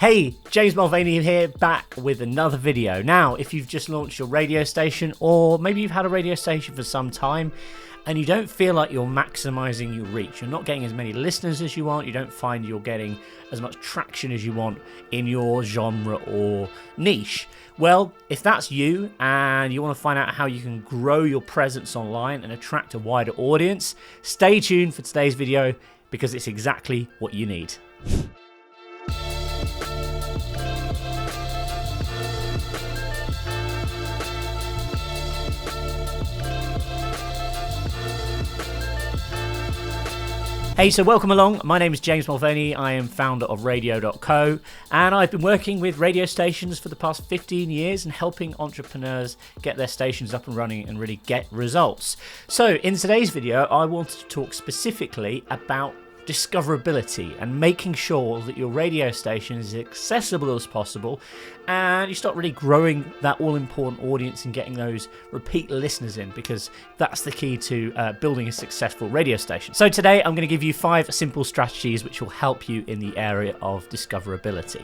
Hey, James Mulvaney here, back with another video. Now, if you've just launched your radio station, or maybe you've had a radio station for some time, and you don't feel like you're maximizing your reach, you're not getting as many listeners as you want, you don't find you're getting as much traction as you want in your genre or niche. Well, if that's you and you want to find out how you can grow your presence online and attract a wider audience, stay tuned for today's video because it's exactly what you need. Hey, so welcome along. My name is James Mulvaney. I am founder of radio.co, and I've been working with radio stations for the past 15 years and helping entrepreneurs get their stations up and running and really get results. So in today's video, I wanted to talk specifically about discoverability and making sure that your radio station is as accessible as possible and you start really growing that all-important audience and getting those repeat listeners in, because that's the key to building a successful radio station. So today I'm going to give you 5 simple strategies which will help you in the area of discoverability.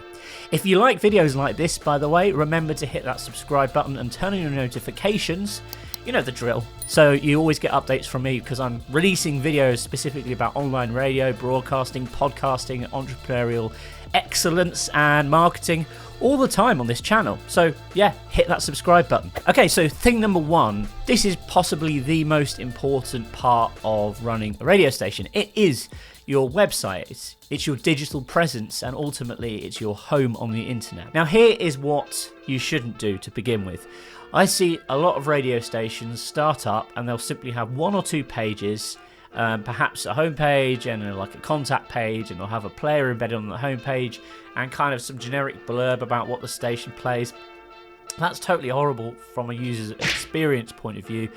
If you like videos like this, by the way, remember to hit that subscribe button and turn on your notifications. You know the drill. So you always get updates from me because I'm releasing videos specifically about online radio, broadcasting, podcasting, entrepreneurial excellence and marketing all the time on this channel. So yeah, hit that subscribe button. Okay, so thing number 1, this is possibly the most important part of running a radio station. It is your website. It's your digital presence, and ultimately it's your home on the internet. Now here is what you shouldn't do to begin with. I see a lot of radio stations start up and they'll simply have 1 or 2 pages, perhaps a homepage and like a contact page, and they'll have a player embedded on the homepage and kind of some generic blurb about what the station plays. That's totally horrible from a user's experience point of view.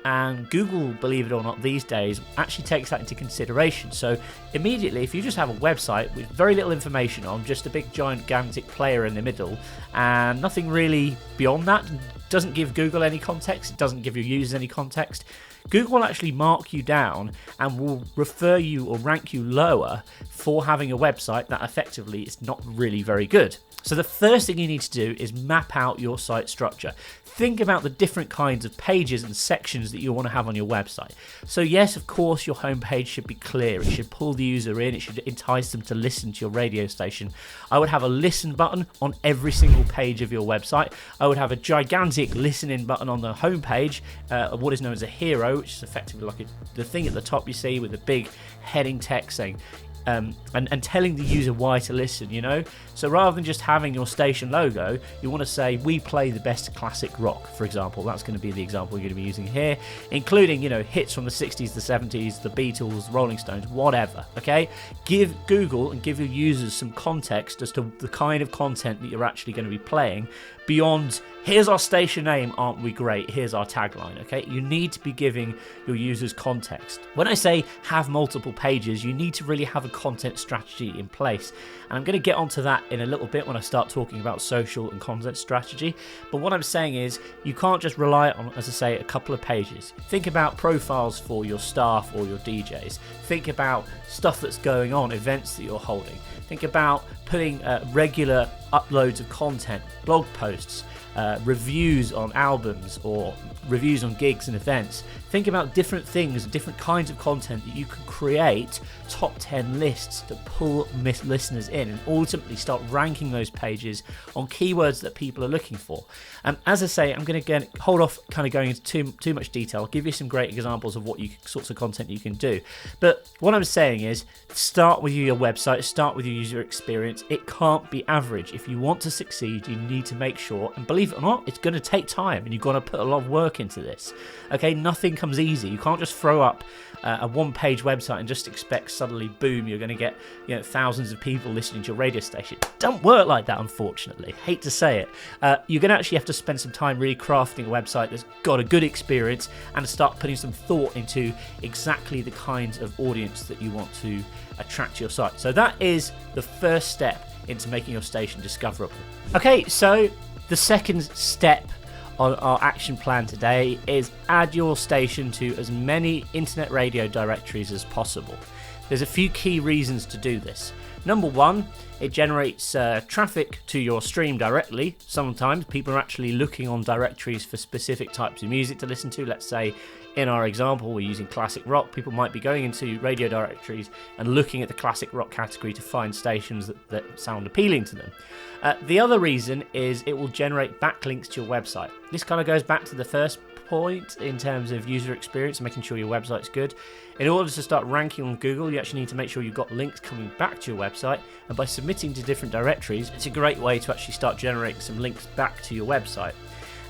And Google, believe it or not, these days actually takes that into consideration. So immediately, if you just have a website with very little information on, just a big gigantic player in the middle and nothing really beyond that, doesn't give Google any context, it doesn't give your users any context, Google will actually mark you down and will refer you or rank you lower for having a website that effectively is not really very good. So the first thing you need to do is map out your site structure. Think about the different kinds of pages and sections that you want to have on your website. So yes, of course, your homepage should be clear. It should pull the user in. It should entice them to listen to your radio station. I would have a listen button on every single page of your website. I would have a gigantic listening button on the homepage, what is known as a hero, which is effectively like the thing at the top you see with a big heading text saying, and telling the user why to listen, you know? So rather than just having your station logo, you want to say, we play the best classic rock, for example. That's going to be the example we're going to be using here, including, you know, hits from the 60s, the 70s, the Beatles, Rolling Stones, whatever, okay? Give Google and give your users some context as to the kind of content that you're actually going to be playing beyond, here's our station name, aren't we great? Here's our tagline, okay? You need to be giving your users context. When I say have multiple pages, you need to really have a content strategy in place. And I'm going to get onto that in a little bit when I start talking about social and content strategy. But what I'm saying is you can't just rely on, as I say, a couple of pages. Think about profiles for your staff or your DJs. Think about stuff that's going on, events that you're holding. Think about putting regular uploads of content, blog posts, reviews on albums or reviews on gigs and events. Think about different things, different kinds of content that you can create top 10 lists to pull listeners in and ultimately start ranking those pages on keywords that people are looking for. As I say, I'm going to hold off kind of going into too much detail. I'll give you some great examples of what sorts of content you can do. But what I'm saying is start with your website, start with your user experience. It can't be average. If you want to succeed, you need to make sure, and believe it or not, it's going to take time and you've got to put a lot of work into this. Okay, nothing comes easy. You can't just throw up a one-page website and just expect suddenly, boom, you're going to get, you know, thousands of people listening to your radio station. It don't work like that, unfortunately. Hate to say it. You're going to actually have to spend some time really crafting a website that's got a good experience and start putting some thought into exactly the kinds of audience that you want to attract to your site. So that is the first step into making your station discoverable. Okay, so the second step on our action plan today is add your station to as many internet radio directories as possible. There's a few key reasons to do this. Number one, it generates traffic to your stream directly. Sometimes people are actually looking on directories for specific types of music to listen to. Let's say in our example, we're using classic rock. People might be going into radio directories and looking at the classic rock category to find stations that sound appealing to them. The other reason is it will generate backlinks to your website. This kind of goes back to the first point in terms of user experience and making sure your website's good. In order to start ranking on Google, you actually need to make sure you've got links coming back to your website, and by submitting to different directories, it's a great way to actually start generating some links back to your website.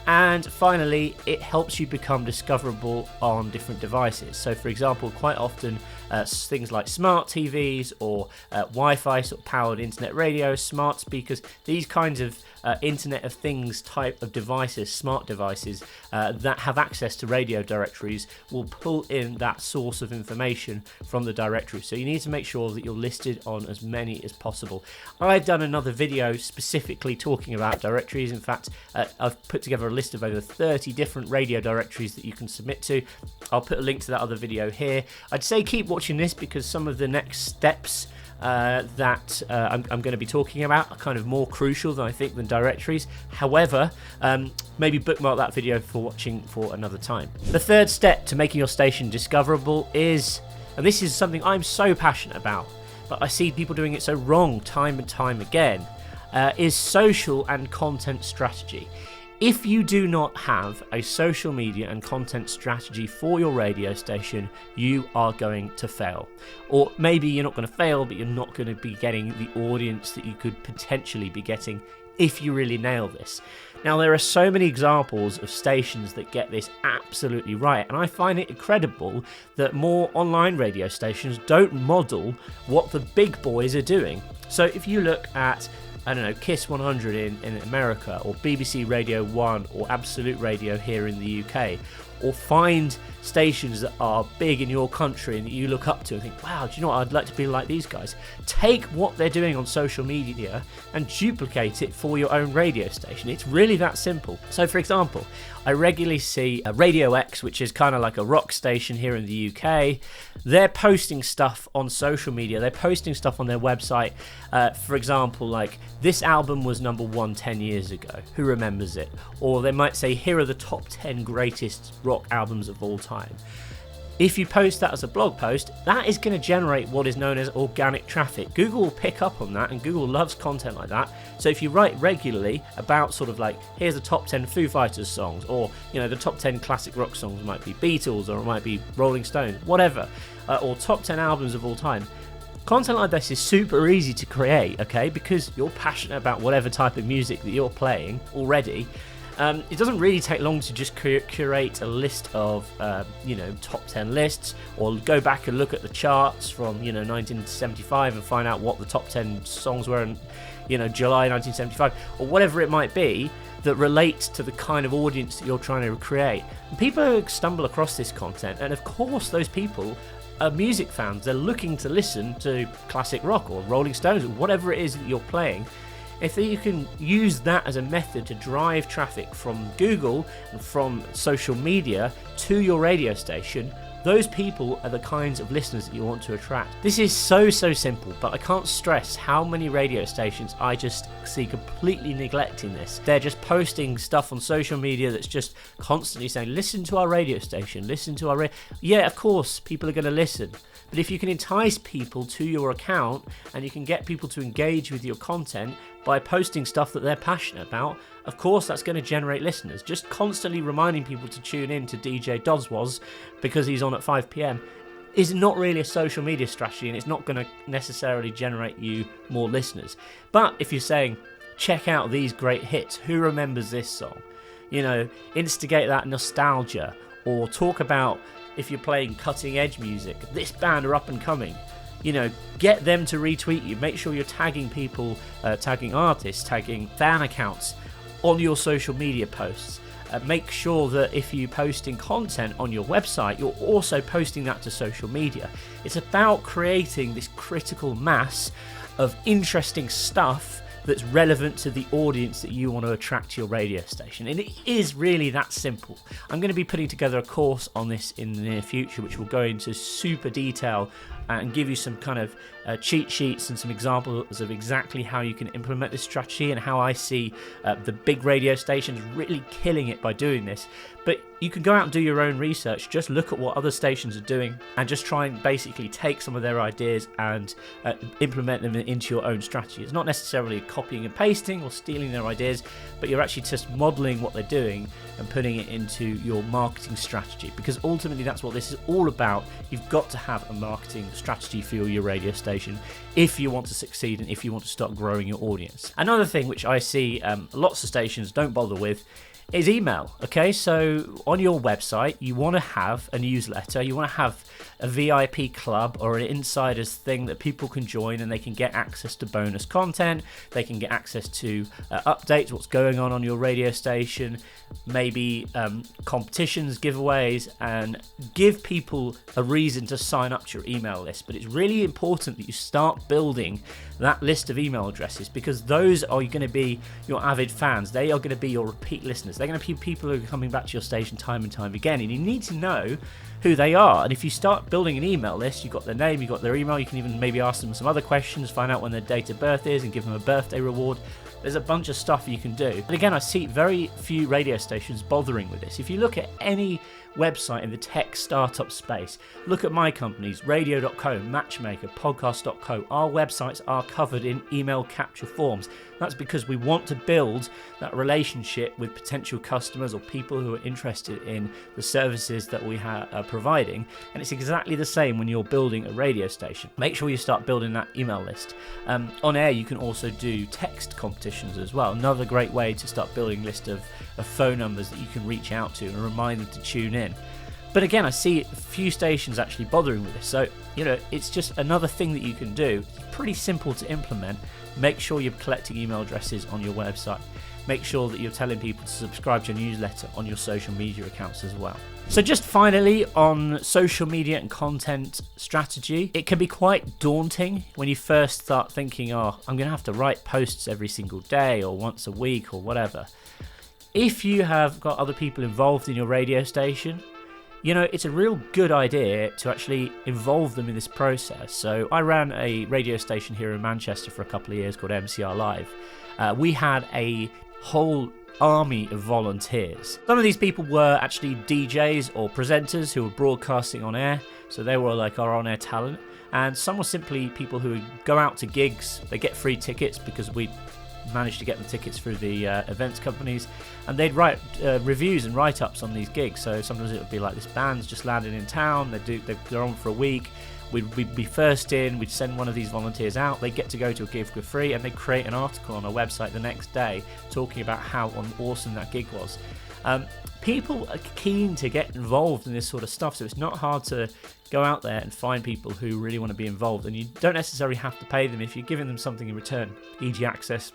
And finally, it helps you become discoverable on different devices. So for example, quite often things like smart TVs or Wi-Fi sort of powered internet radio, smart speakers, these kinds of Internet of Things type of devices, smart devices that have access to radio directories will pull in that source of information from the directory. So you need to make sure that you're listed on as many as possible. I've done another video specifically talking about directories. In fact, I've put together a list of over 30 different radio directories that you can submit to. I'll put a link to that other video here. I'd say keep watching this because some of the next steps that I'm going to be talking about are kind of more crucial than I think than directories. However, maybe bookmark that video for watching for another time. The third step to making your station discoverable is, and this is something I'm so passionate about, but I see people doing it so wrong time and time again, is social and content strategy. If you do not have a social media and content strategy for your radio station, you are going to fail. Or maybe you're not going to fail, but you're not going to be getting the audience that you could potentially be getting if you really nail this. Now, there are so many examples of stations that get this absolutely right, and I find it incredible that more online radio stations don't model what the big boys are doing. So if you look at, I don't know, Kiss 100 in America, or BBC Radio 1, or Absolute Radio here in the UK, or find stations that are big in your country and that you look up to and think, wow, do you know what, I'd like to be like these guys. Take what they're doing on social media and duplicate it for your own radio station. It's really that simple. So for example, I regularly see Radio X, which is kind of like a rock station here in the UK. They're posting stuff on social media. They're posting stuff on their website. For example, like, this album was number 1 10 years ago. Who remembers it? Or they might say, here are the top 10 greatest rock albums of all time. If you post that as a blog post, that is going to generate what is known as organic traffic. Google will pick up on that, and Google loves content like that. So if you write regularly about sort of like, here's the top 10 Foo Fighters songs, or, you know, the top 10 classic rock songs, might be Beatles, or it might be Rolling Stones, whatever, or top 10 albums of all time. Content like this is super easy to create, okay, because you're passionate about whatever type of music that you're playing already. It doesn't really take long to just curate a list of, top 10 lists, or go back and look at the charts from, 1975 and find out what the top 10 songs were in, July 1975, or whatever it might be that relates to the kind of audience that you're trying to create. And people stumble across this content, and of course those people are music fans. They're looking to listen to classic rock or Rolling Stones or whatever it is that you're playing. If you can use that as a method to drive traffic from Google and from social media to your radio station, those people are the kinds of listeners that you want to attract. This is so simple, but I can't stress how many radio stations I just see completely neglecting this. They're just posting stuff on social media that's just constantly saying, listen to our radio station, listen to our Yeah, of course, people are going to listen. But if you can entice people to your account and you can get people to engage with your content by posting stuff that they're passionate about, of course that's going to generate listeners. Just constantly reminding people to tune in to DJ Doswaz because he's on at 5 p.m. is not really a social media strategy, and it's not going to necessarily generate you more listeners. But if you're saying, check out these great hits, who remembers this song? Instigate that nostalgia, or talk about, if you're playing cutting edge music, this band are up and coming. Get them to retweet you. Make sure you're tagging people, tagging artists, tagging fan accounts on your social media posts. Make sure that if you're posting content on your website, you're also posting that to social media. It's about creating this critical mass of interesting stuff that's relevant to the audience that you want to attract to your radio station. And it is really that simple. I'm going to be putting together a course on this in the near future, which will go into super detail and give you some kind of cheat sheets and some examples of exactly how you can implement this strategy and how I see the big radio stations really killing it by doing this. But you can go out and do your own research, just look at what other stations are doing and just try and basically take some of their ideas and implement them into your own strategy. It's not necessarily copying and pasting or stealing their ideas, but you're actually just modeling what they're doing and putting it into your marketing strategy, because ultimately that's what this is all about. You've got to have a marketing strategy for your radio station if you want to succeed and if you want to start growing your audience. Another thing which I see lots of stations don't bother with is email. Okay, so on your website you want to have a newsletter, you want to have a VIP club or an insiders thing that people can join and they can get access to bonus content, they can get access to updates, what's going on your radio station, maybe competitions, giveaways, and give people a reason to sign up to your email list. But it's really important that you start building that list of email addresses, because those are going to be your avid fans. They are going to be your repeat listeners. They're going to be people who are coming back to your station time and time again, and you need to know who they are. And if you start building an email list, you've got their name, you've got their email, you can even maybe ask them some other questions, find out when their date of birth is and give them a birthday reward. There's a bunch of stuff you can do. But again, I see very few radio stations bothering with this. If you look at any website in the tech startup space, look at my companies, radio.co, matchmaker, podcast.co. Our websites are covered in email capture forms. That's because we want to build that relationship with potential customers or people who are interested in the services that we are providing. And it's exactly the same when you're building a radio station. Make sure you start building that email list. On air, you can also do text competitions as well. Another great way to start building a list of phone numbers that you can reach out to and remind them to tune in. But again, I see a few stations actually bothering with this. So, it's just another thing that you can do. It's pretty simple to implement. Make sure you're collecting email addresses on your website. Make sure that you're telling people to subscribe to your newsletter on your social media accounts as well. So just finally, on social media and content strategy, it can be quite daunting when you first start thinking, I'm going to have to write posts every single day or once a week or whatever. If you have got other people involved in your radio station, it's a real good idea to actually involve them in this process. So I ran a radio station here in Manchester for a couple of years called MCR Live. We had a whole army of volunteers. Some of these people were actually DJs or presenters who were broadcasting on air, so they were like our on-air talent. And some were simply people who would go out to gigs. They get free tickets because we managed to get the tickets through the events companies, and they'd write reviews and write-ups on these gigs. So sometimes it would be like, this band's just landed in town, they're on for a week, we'd be first in, we'd send one of these volunteers out, they get to go to a gig for free, and they create an article on our website the next day talking about how awesome that gig was. People are keen to get involved in this sort of stuff, so it's not hard to go out there and find people who really want to be involved, and you don't necessarily have to pay them if you're giving them something in return, e.g. access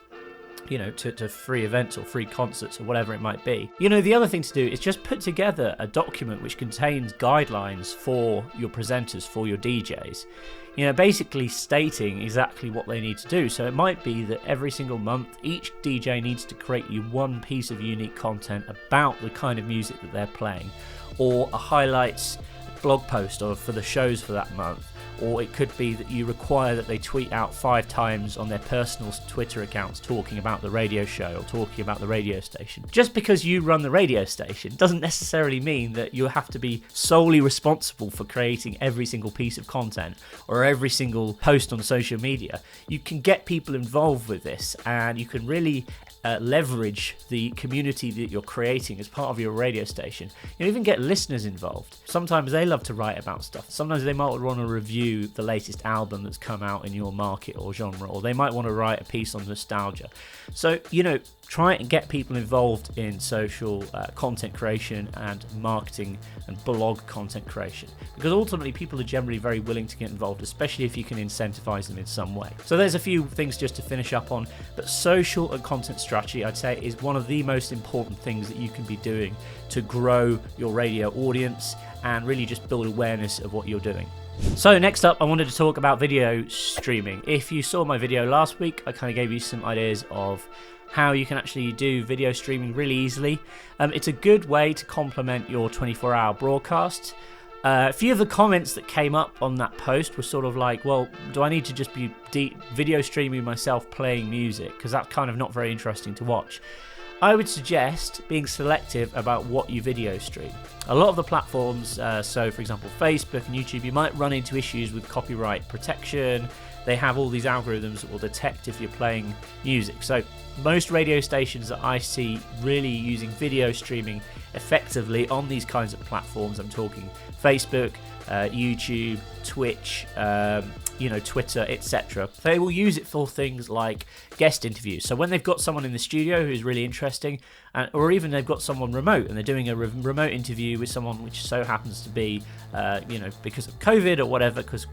to free events or free concerts or whatever it might be. The other thing to do is just put together a document which contains guidelines for your presenters, for your DJs, basically stating exactly what they need to do. So it might be that every single month each DJ needs to create you one piece of unique content about the kind of music that they're playing, or a highlights blog post or for the shows for that month. Or it could be that you require that they tweet out 5 times on their personal Twitter accounts talking about the radio show or talking about the radio station. Just because you run the radio station doesn't necessarily mean that you have to be solely responsible for creating every single piece of content or every single post on social media. You can get people involved with this, and you can really leverage the community that you're creating as part of your radio station. You even get listeners involved. Sometimes they love to write about stuff. Sometimes they might want to review the latest album that's come out in your market or genre, or they might want to write a piece on nostalgia. So, try and get people involved in social content creation and marketing and blog content creation, because ultimately people are generally very willing to get involved, especially if you can incentivize them in some way. So there's a few things just to finish up on, but social and content strategy, I'd say, is one of the most important things that you can be doing to grow your radio audience and really just build awareness of what you're doing. So next up, I wanted to talk about video streaming. If you saw my video last week, I kind of gave you some ideas of how you can actually do video streaming really easily. It's a good way to complement your 24-hour broadcast. A few of the comments that came up on that post were sort of like, well, do I need to just be video streaming myself playing music? Because that's kind of not very interesting to watch. I would suggest being selective about what you video stream. A lot of the platforms, so for example Facebook and YouTube, you might run into issues with copyright protection. They have all these algorithms that will detect if you're playing music. So most radio stations that I see really using video streaming effectively on these kinds of platforms, I'm talking Facebook, YouTube, Twitch, Twitter, etc. They will use it for things like guest interviews. So when they've got someone in the studio who's really interesting, or even they've got someone remote and they're doing a remote interview with someone which so happens to be, because of COVID or whatever, because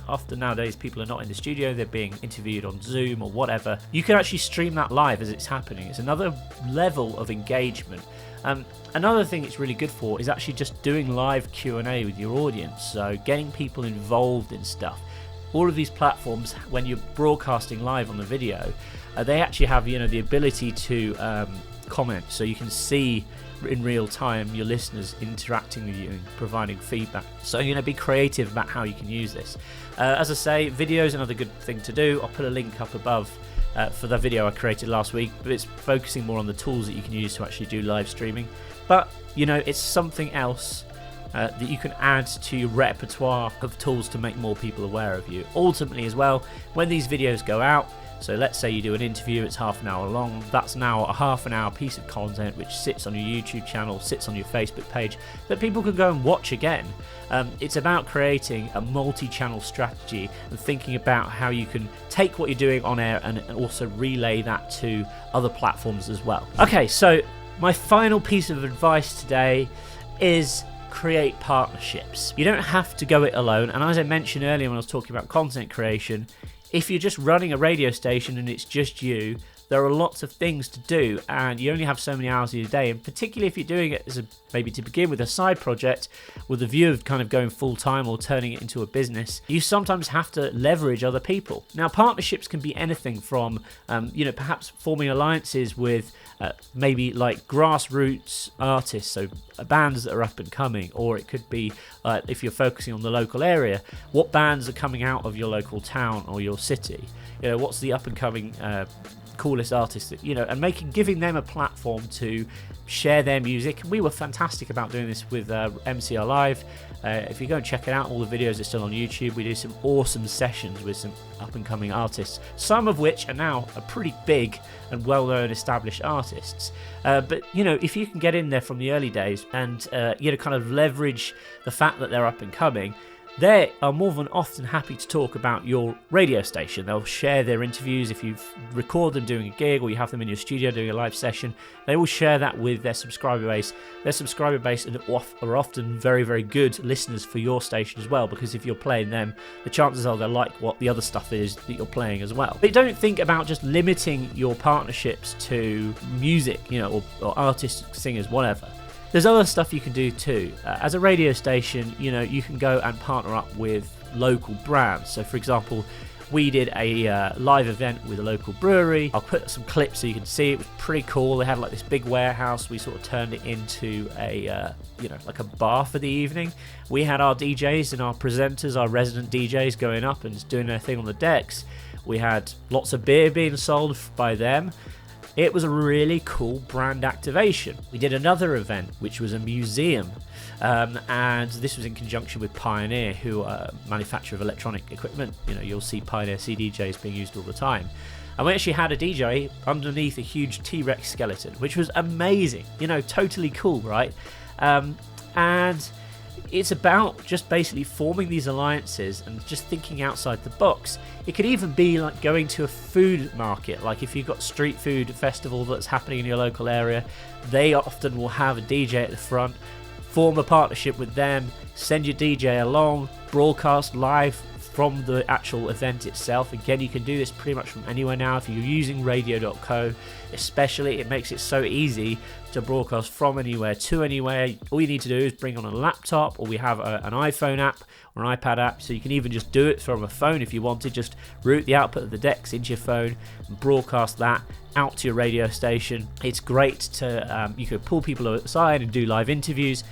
often nowadays people are not in the studio, they're being interviewed on Zoom or whatever. You can actually stream that live as it's happening. It's another level of engagement. Another thing it's really good for is actually just doing live Q&A with your audience, so getting people involved in stuff. All of these platforms, when you're broadcasting live on the video, they actually have the ability to comment, so you can see in real time your listeners interacting with you and providing feedback. So be creative about how you can use this. As I say, video is another good thing to do. I'll put a link up above for the video I created last week, but it's focusing more on the tools that you can use to actually do live streaming. But it's something else that you can add to your repertoire of tools to make more people aware of you. Ultimately as well, when these videos go out, so let's say you do an interview, it's half an hour long, that's now a half an hour piece of content which sits on your YouTube channel, sits on your Facebook page, that people can go and watch again. It's about creating a multi-channel strategy and thinking about how you can take what you're doing on air and also relay that to other platforms as well. Okay, so my final piece of advice today is create partnerships. You don't have to go it alone, and as I mentioned earlier when I was talking about content creation, if you're just running a radio station and it's just you, there are lots of things to do and you only have so many hours in your day, and particularly if you're doing it as maybe to begin with a side project with a view of kind of going full time or turning it into a business, you sometimes have to leverage other people. Now partnerships can be anything from perhaps forming alliances with maybe like grassroots artists, so bands that are up and coming, or it could be if you're focusing on the local area, what bands are coming out of your local town or your city, what's the up and coming coolest artists that, and giving them a platform to share their music. We were fantastic about doing this with MCR Live. If you go and check it out, all the videos are still on YouTube. We do some awesome sessions with some up and coming artists, some of which are now pretty big and well known established artists. But if you can get in there from the early days and kind of leverage the fact that they're up and coming, they are more than often happy to talk about your radio station. They'll share their interviews. If you record them doing a gig or you have them in your studio doing a live session, they will share that with their subscriber base. Their subscriber base are often very, very good listeners for your station as well, because if you're playing them, the chances are they'll like what the other stuff is that you're playing as well. But don't think about just limiting your partnerships to music, or artists, singers, whatever. There's other stuff you can do too. As a radio station, you can go and partner up with local brands. So for example, we did a live event with a local brewery. I'll put some clips so you can see. It was pretty cool. They had like this big warehouse. We sort of turned it into a like a bar for the evening. We had our DJs and our presenters, our resident DJs, going up and just doing their thing on the decks. We had lots of beer being sold by them. It was a really cool brand activation. We did another event, which was a museum, and this was in conjunction with Pioneer, who are a manufacturer of electronic equipment. You'll see Pioneer CDJs being used all the time. And we actually had a DJ underneath a huge T-Rex skeleton, which was amazing. Totally cool, right? And it's about just basically forming these alliances and just thinking outside the box. It could even be like going to a food market, like if you've got street food festival that's happening in your local area, they often will have a DJ at the front. Form a partnership with them, send your DJ along, broadcast live from the actual event itself. Again, you can do this pretty much from anywhere now. If you're using radio.co especially, it makes it so easy to broadcast from anywhere to anywhere. All you need to do is bring on a laptop, or we have an iPhone app or an iPad app, so you can even just do it from a phone if you wanted. Just route the output of the decks into your phone and broadcast that out to your radio station. It's great to you could pull people aside and do live interviews.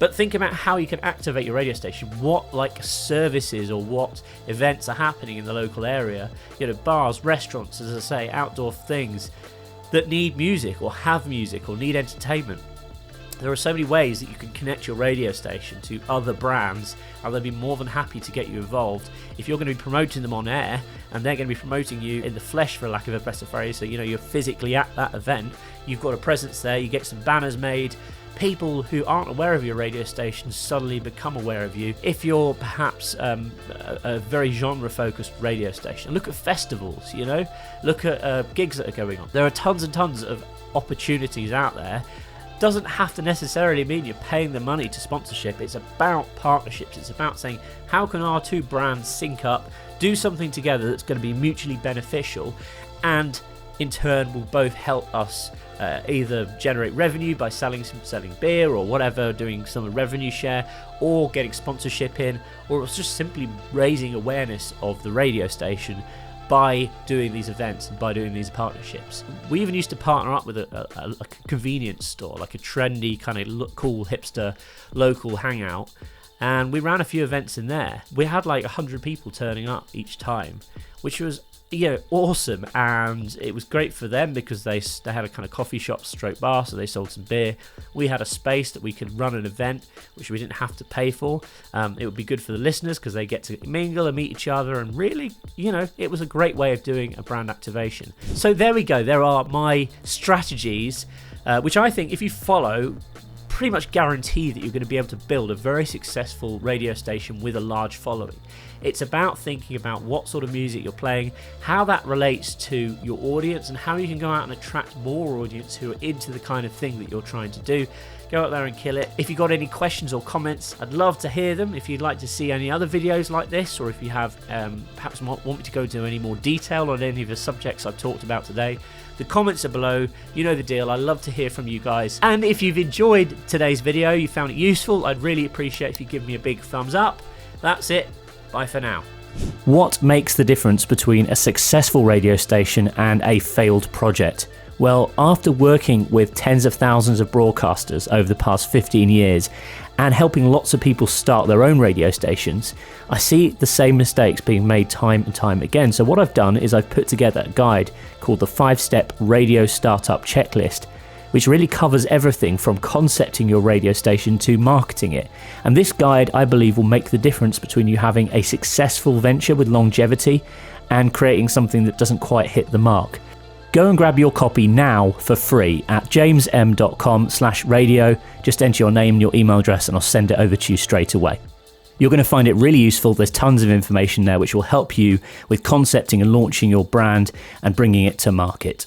But think about how you can activate your radio station. What like services or what events are happening in the local area? Bars, restaurants, as I say, outdoor things that need music or have music or need entertainment. There are so many ways that you can connect your radio station to other brands, and they'll be more than happy to get you involved. If you're going to be promoting them on air, and they're going to be promoting you in the flesh, for lack of a better phrase, so you're physically at that event, you've got a presence there, you get some banners made, people who aren't aware of your radio station suddenly become aware of you. If you're perhaps a very genre-focused radio station, look at festivals, look at gigs that are going on. There are tons and tons of opportunities out there. Doesn't have to necessarily mean you're paying the money to sponsorship. It's about partnerships. It's about saying, how can our two brands sync up, do something together that's going to be mutually beneficial, and in turn will both help us either generate revenue by selling beer or whatever, doing some revenue share, or getting sponsorship in, or it's just simply raising awareness of the radio station by doing these events and by doing these partnerships. We even used to partner up with a convenience store, like a trendy kind of cool hipster local hangout, and we ran a few events in there. We had like 100 people turning up each time, which was awesome, and it was great for them because they had a kind of coffee shop stroke bar, so they sold some beer. We had a space that we could run an event which we didn't have to pay for. It would be good for the listeners because they get to mingle and meet each other, and really it was a great way of doing a brand activation. So there we go. There are my strategies, which I think if you follow, pretty much guarantee that you're going to be able to build a very successful radio station with a large following. It's about thinking about what sort of music you're playing, how that relates to your audience, and how you can go out and attract more audience who are into the kind of thing that you're trying to do. Go out there and kill it. If you've got any questions or comments, I'd love to hear them. If you'd like to see any other videos like this, or if you have perhaps want me to go into any more detail on any of the subjects I've talked about today, the comments are below. You know the deal. I love to hear from you guys. And if you've enjoyed today's video, you found it useful, I'd really appreciate if you give me a big thumbs up. That's it. Bye for now. What makes the difference between a successful radio station and a failed project? Well, after working with tens of thousands of broadcasters over the past 15 years and helping lots of people start their own radio stations, I see the same mistakes being made time and time again. So what I've done is I've put together a guide called the 5-Step Radio Startup Checklist, which really covers everything from concepting your radio station to marketing it. And this guide, I believe, will make the difference between you having a successful venture with longevity and creating something that doesn't quite hit the mark. Go and grab your copy now for free at jamesm.com/radio. Just enter your name and your email address and I'll send it over to you straight away. You're going to find it really useful. There's tons of information there which will help you with concepting and launching your brand and bringing it to market.